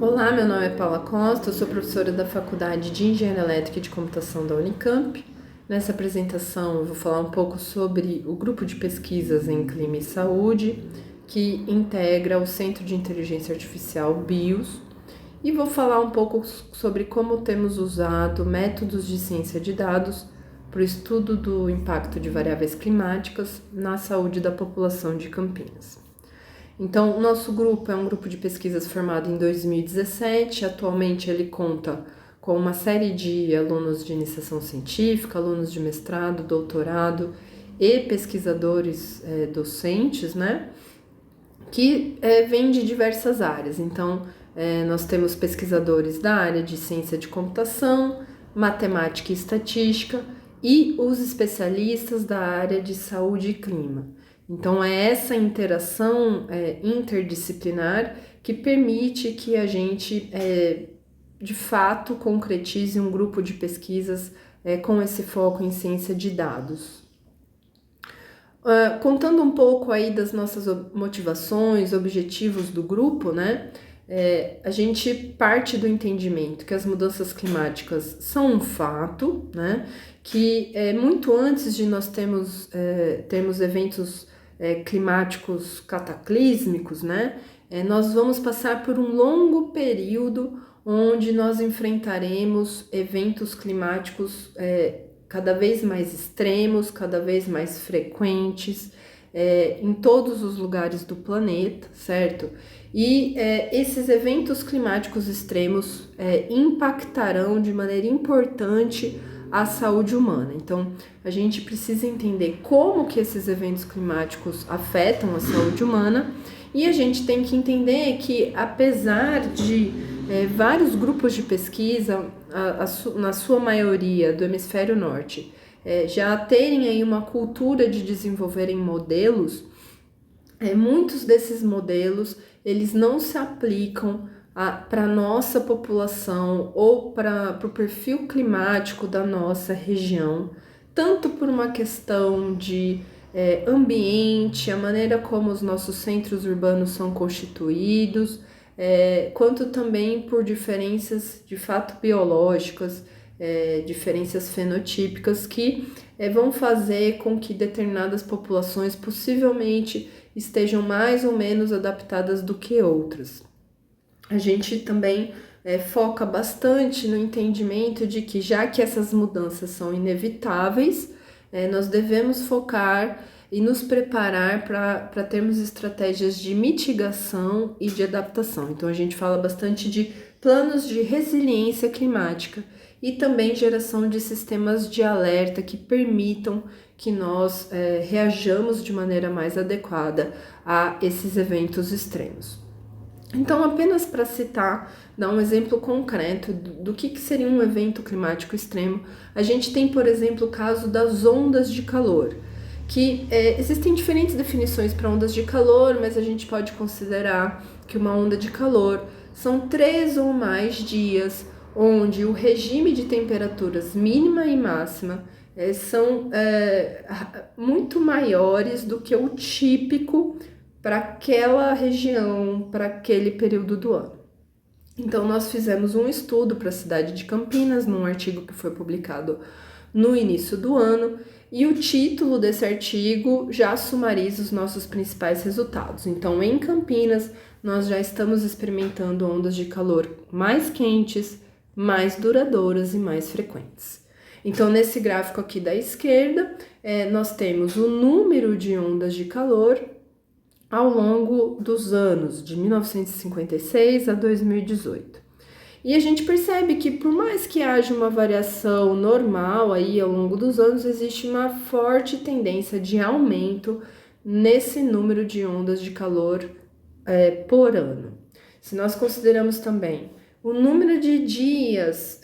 Olá, meu nome é Paula Costa, eu sou professora da Faculdade de Engenharia Elétrica e de Computação da Unicamp. Nessa apresentação eu vou falar um pouco sobre o grupo de pesquisas em clima e saúde, que integra o Centro de Inteligência Artificial BIOS, e vou falar um pouco sobre como temos usado métodos de ciência de dados para o estudo do impacto de variáveis climáticas na saúde da população de Campinas. Então, o nosso grupo é um grupo de pesquisas formado em 2017. Atualmente ele conta com uma série de alunos de iniciação científica, alunos de mestrado, doutorado e pesquisadores docentes, né? Que vêm de diversas áreas. Então, nós temos pesquisadores da área de ciência de computação, matemática e estatística e os especialistas da área de saúde e clima. Então, é essa interação interdisciplinar que permite que a gente, de fato, concretize um grupo de pesquisas com esse foco em ciência de dados. Contando um pouco aí das nossas motivações, objetivos do grupo, né? A gente parte do entendimento que as mudanças climáticas são um fato, né? Que muito antes de nós termos eventos climáticos cataclísmicos, né? Nós vamos passar por um longo período onde nós enfrentaremos eventos climáticos cada vez mais extremos, cada vez mais frequentes, em todos os lugares do planeta, certo? E esses eventos climáticos extremos impactarão de maneira importante a saúde humana. Então, a gente precisa entender como que esses eventos climáticos afetam a saúde humana, e a gente tem que entender que, apesar de vários grupos de pesquisa, na sua maioria do hemisfério norte, já terem aí uma cultura de desenvolverem modelos, muitos desses modelos eles não se aplicam para a nossa população ou para o perfil climático da nossa região, tanto por uma questão de ambiente, a maneira como os nossos centros urbanos são constituídos, quanto também por diferenças de fato biológicas, diferenças fenotípicas que vão fazer com que determinadas populações possivelmente estejam mais ou menos adaptadas do que outras. A gente também foca bastante no entendimento de que, já que essas mudanças são inevitáveis, nós devemos focar e nos preparar para termos estratégias de mitigação e de adaptação. Então, a gente fala bastante de planos de resiliência climática e também geração de sistemas de alerta que permitam que nós reajamos de maneira mais adequada a esses eventos extremos. Então, apenas para citar, dar um exemplo concreto do que seria um evento climático extremo, a gente tem, por exemplo, o caso das ondas de calor, que existem diferentes definições para ondas de calor, mas a gente pode considerar que uma onda de calor são 3 ou mais dias onde o regime de temperaturas mínima e máxima são muito maiores do que o típico para aquela região, para aquele período do ano. Então, nós fizemos um estudo para a cidade de Campinas, num artigo que foi publicado no início do ano, e o título desse artigo já sumariza os nossos principais resultados. Então, em Campinas, nós já estamos experimentando ondas de calor mais quentes, mais duradouras e mais frequentes. Então, nesse gráfico aqui da esquerda, nós temos o número de ondas de calor ao longo dos anos, de 1956 a 2018. E a gente percebe que, por mais que haja uma variação normal aí ao longo dos anos, existe uma forte tendência de aumento nesse número de ondas de calor por ano. Se nós consideramos também o número de dias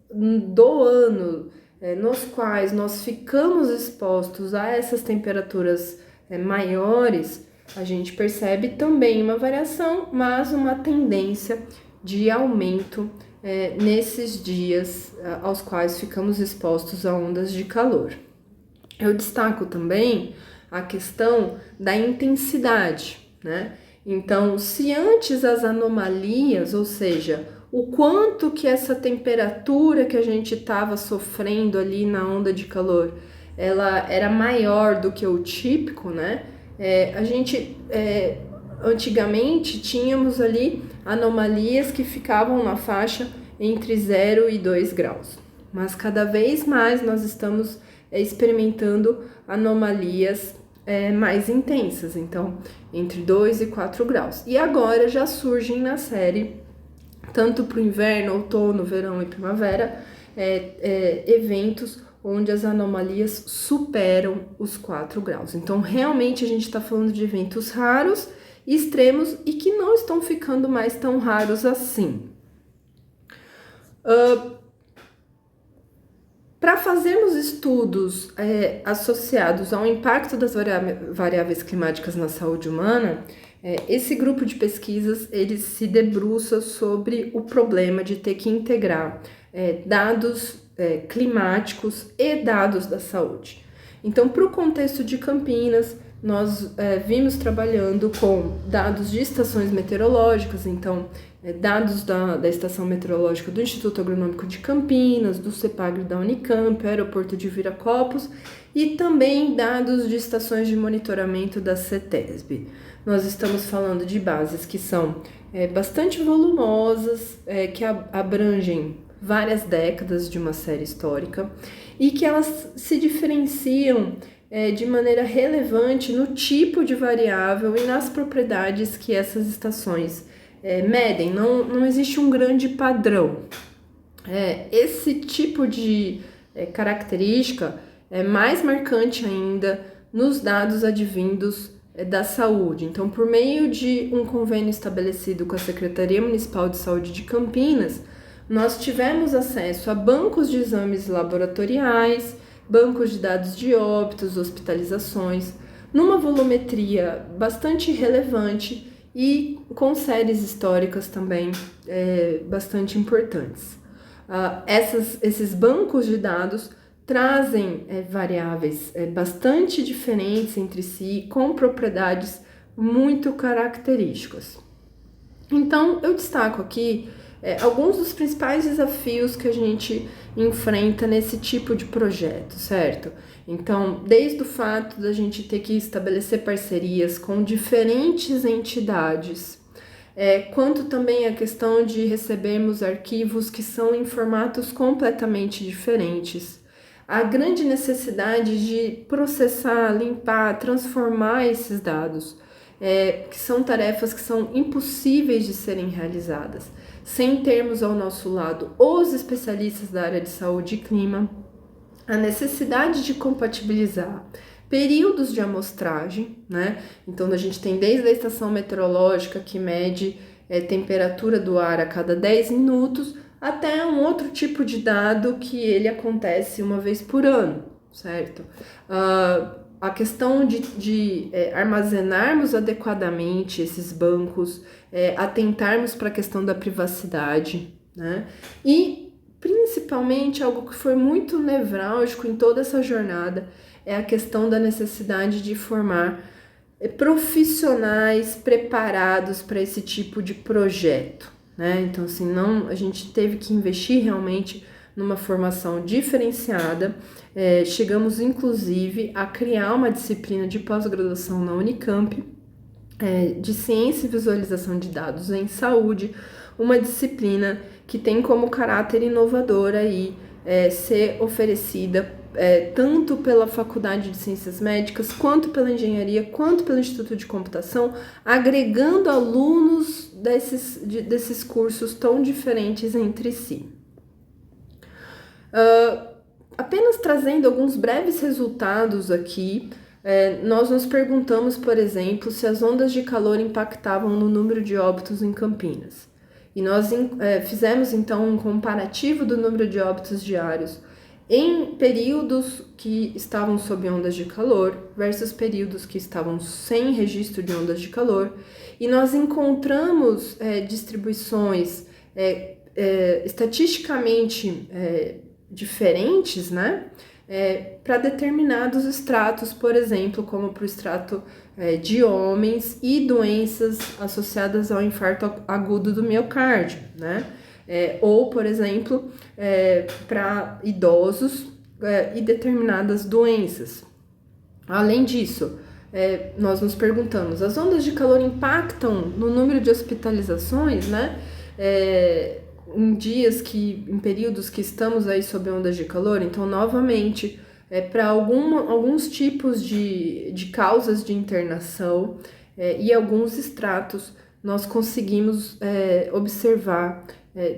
do ano nos quais nós ficamos expostos a essas temperaturas maiores, a gente percebe também uma variação, mas uma tendência de aumento nesses dias aos quais ficamos expostos a ondas de calor. Eu destaco também a questão da intensidade, né? Então, se antes as anomalias, ou seja, o quanto que essa temperatura que a gente estava sofrendo ali na onda de calor, ela era maior do que o típico, né? A gente antigamente tínhamos ali anomalias que ficavam na faixa entre 0 e 2 graus, mas cada vez mais nós estamos experimentando anomalias mais intensas, então entre 2 e 4 graus. E agora já surgem na série, tanto para o inverno, outono, verão e primavera, eventos onde as anomalias superam os 4 graus. Então, realmente, a gente está falando de eventos raros, extremos e que não estão ficando mais tão raros assim. Para fazermos estudos associados ao impacto das variáveis climáticas na saúde humana, esse grupo de pesquisas ele se debruça sobre o problema de ter que integrar dados climáticos e dados da saúde. Então, para o contexto de Campinas, nós vimos trabalhando com dados de estações meteorológicas, então dados da Estação Meteorológica do Instituto Agronômico de Campinas, do CEPAGRE da Unicamp, Aeroporto de Viracopos, e também dados de estações de monitoramento da CETESB. Nós estamos falando de bases que são bastante volumosas, que abrangem várias décadas de uma série histórica e que elas se diferenciam de maneira relevante no tipo de variável e nas propriedades que essas estações medem. Não existe um grande padrão. Esse tipo de característica é mais marcante ainda nos dados advindos da saúde. Então, por meio de um convênio estabelecido com a Secretaria Municipal de Saúde de Campinas, nós tivemos acesso a bancos de exames laboratoriais, bancos de dados de óbitos, hospitalizações, numa volumetria bastante relevante e com séries históricas também bastante importantes. Esses bancos de dados trazem variáveis bastante diferentes entre si, com propriedades muito características. Então, eu destaco aqui alguns dos principais desafios que a gente enfrenta nesse tipo de projeto, certo? Então, desde o fato da gente ter que estabelecer parcerias com diferentes entidades, quanto também a questão de recebermos arquivos que são em formatos completamente diferentes, a grande necessidade de processar, limpar, transformar esses dados, que são tarefas que são impossíveis de serem realizadas, sem termos ao nosso lado os especialistas da área de saúde e clima, a necessidade de compatibilizar períodos de amostragem, né? Então, a gente tem desde a estação meteorológica que mede temperatura do ar a cada 10 minutos, até um outro tipo de dado que ele acontece uma vez por ano, certo? A questão de armazenarmos adequadamente esses bancos, atentarmos para a questão da privacidade, né? E, principalmente, algo que foi muito nevrálgico em toda essa jornada é a questão da necessidade de formar profissionais preparados para esse tipo de projeto, né? Então, assim, a gente teve que investir realmente numa formação diferenciada. Chegamos, inclusive, a criar uma disciplina de pós-graduação na Unicamp, de Ciência e Visualização de Dados em Saúde, uma disciplina que tem como caráter inovador aí, ser oferecida tanto pela Faculdade de Ciências Médicas, quanto pela Engenharia, quanto pelo Instituto de Computação, agregando alunos desses cursos tão diferentes entre si. Apenas trazendo alguns breves resultados aqui, nós nos perguntamos, por exemplo, se as ondas de calor impactavam no número de óbitos em Campinas. E nós fizemos, então, um comparativo do número de óbitos diários em períodos que estavam sob ondas de calor versus períodos que estavam sem registro de ondas de calor. E nós encontramos distribuições estatisticamente diferentes, né? Para determinados estratos, por exemplo, como para o estrato de homens e doenças associadas ao infarto agudo do miocárdio, né? Ou, por exemplo, para idosos e determinadas doenças. Além disso, nós nos perguntamos, as ondas de calor impactam no número de hospitalizações, né? Em períodos que estamos aí sob ondas de calor, então, novamente, para alguns tipos de causas de internação e alguns estratos, nós conseguimos observar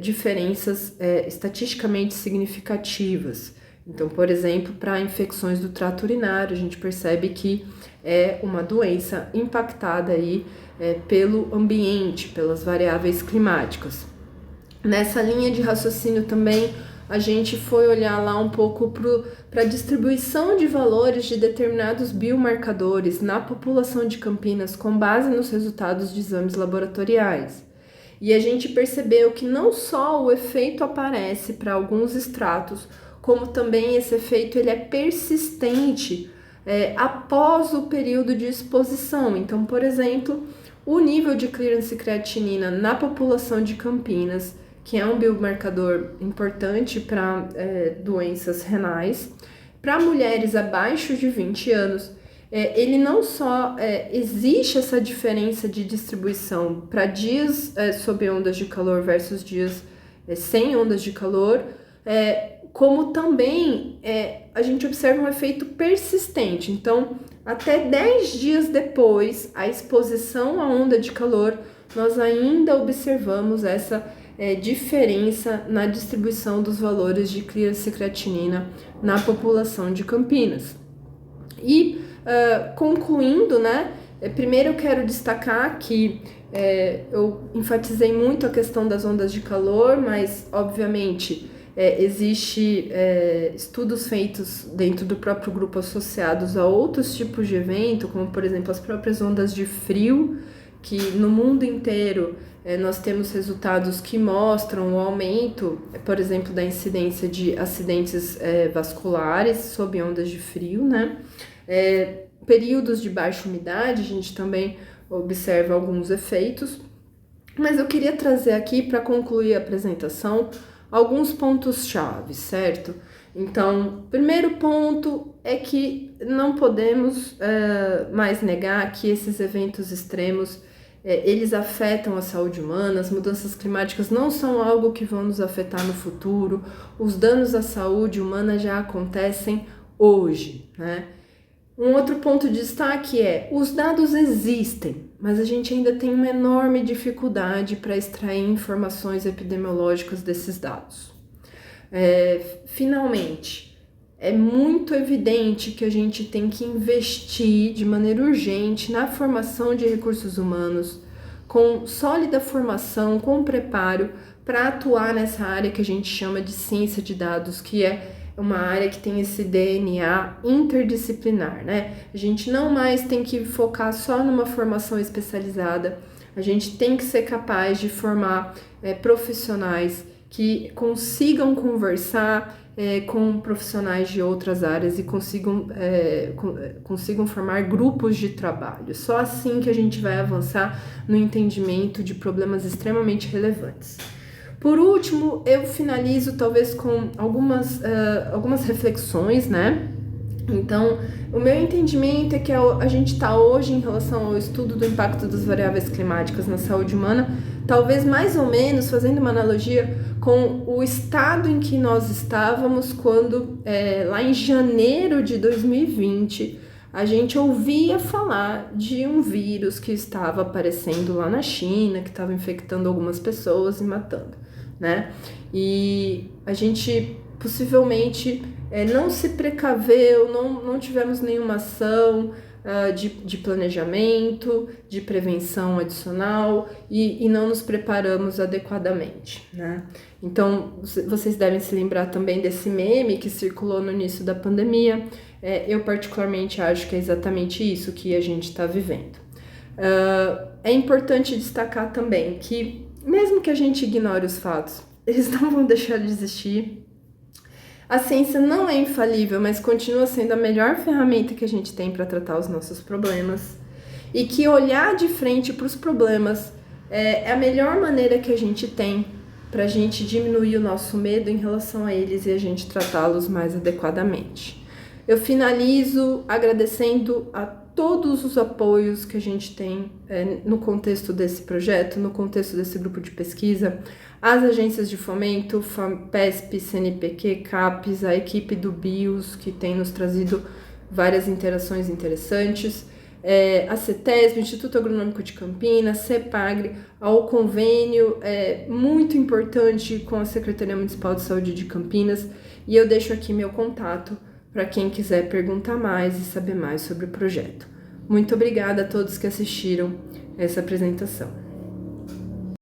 diferenças estatisticamente significativas. Então, por exemplo, para infecções do trato urinário, a gente percebe que é uma doença impactada aí pelo ambiente, pelas variáveis climáticas. Nessa linha de raciocínio também, a gente foi olhar lá um pouco para a distribuição de valores de determinados biomarcadores na população de Campinas com base nos resultados de exames laboratoriais. E a gente percebeu que não só o efeito aparece para alguns estratos, como também esse efeito ele é persistente após o período de exposição. Então, por exemplo, o nível de clearance creatinina na população de Campinas, que é um biomarcador importante para doenças renais, para mulheres abaixo de 20 anos, ele não só existe essa diferença de distribuição para dias sob ondas de calor versus dias sem ondas de calor, como também a gente observa um efeito persistente. Então, até 10 dias depois, a exposição à onda de calor, nós ainda observamos essa diferença na distribuição dos valores de clearance creatinina na população de Campinas. E, concluindo, né, primeiro eu quero destacar que eu enfatizei muito a questão das ondas de calor, mas, obviamente, existe estudos feitos dentro do próprio grupo associados a outros tipos de evento, como por exemplo as próprias ondas de frio, que no mundo inteiro nós temos resultados que mostram o aumento, por exemplo, da incidência de acidentes vasculares sob ondas de frio, né? Períodos de baixa umidade, a gente também observa alguns efeitos, mas eu queria trazer aqui para concluir a apresentação alguns pontos-chave, certo? Então, primeiro ponto é que não podemos mais negar que esses eventos extremos, eles afetam a saúde humana, as mudanças climáticas não são algo que vão nos afetar no futuro, os danos à saúde humana já acontecem hoje, né? Um outro ponto de destaque os dados existem, mas a gente ainda tem uma enorme dificuldade para extrair informações epidemiológicas desses dados. Finalmente, é muito evidente que a gente tem que investir de maneira urgente na formação de recursos humanos, com sólida formação, com preparo para atuar nessa área que a gente chama de ciência de dados, que é uma área que tem esse DNA interdisciplinar, né? A gente não mais tem que focar só numa formação especializada, a gente tem que ser capaz de formar profissionais que consigam conversar com profissionais de outras áreas e consigam formar grupos de trabalho. Só assim que a gente vai avançar no entendimento de problemas extremamente relevantes. Por último, eu finalizo talvez com algumas reflexões, né? Então, o meu entendimento é que a gente está hoje, em relação ao estudo do impacto das variáveis climáticas na saúde humana, talvez mais ou menos fazendo uma analogia com o estado em que nós estávamos quando, lá em janeiro de 2020, a gente ouvia falar de um vírus que estava aparecendo lá na China, que estava infectando algumas pessoas e matando, né? E a gente possivelmente não se precaveu, não tivemos nenhuma ação de planejamento, de prevenção adicional e não nos preparamos adequadamente, né? Então, vocês devem se lembrar também desse meme que circulou no início da pandemia. Eu particularmente acho que é exatamente isso que a gente está vivendo. É importante destacar também que, mesmo que a gente ignore os fatos, eles não vão deixar de existir. A ciência não é infalível, mas continua sendo a melhor ferramenta que a gente tem para tratar os nossos problemas. e que olhar de frente para os problemas é a melhor maneira que a gente tem para a gente diminuir o nosso medo em relação a eles e a gente tratá-los mais adequadamente. Eu finalizo agradecendo a todos os apoios que a gente tem no contexto desse projeto, no contexto desse grupo de pesquisa, as agências de fomento, FAPESP, CNPq, CAPES, a equipe do BIOS, que tem nos trazido várias interações interessantes, a CETESB, o Instituto Agronômico de Campinas, CEPAGRE, ao convênio muito importante com a Secretaria Municipal de Saúde de Campinas, e eu deixo aqui meu contato para quem quiser perguntar mais e saber mais sobre o projeto. Muito obrigada a todos que assistiram essa apresentação.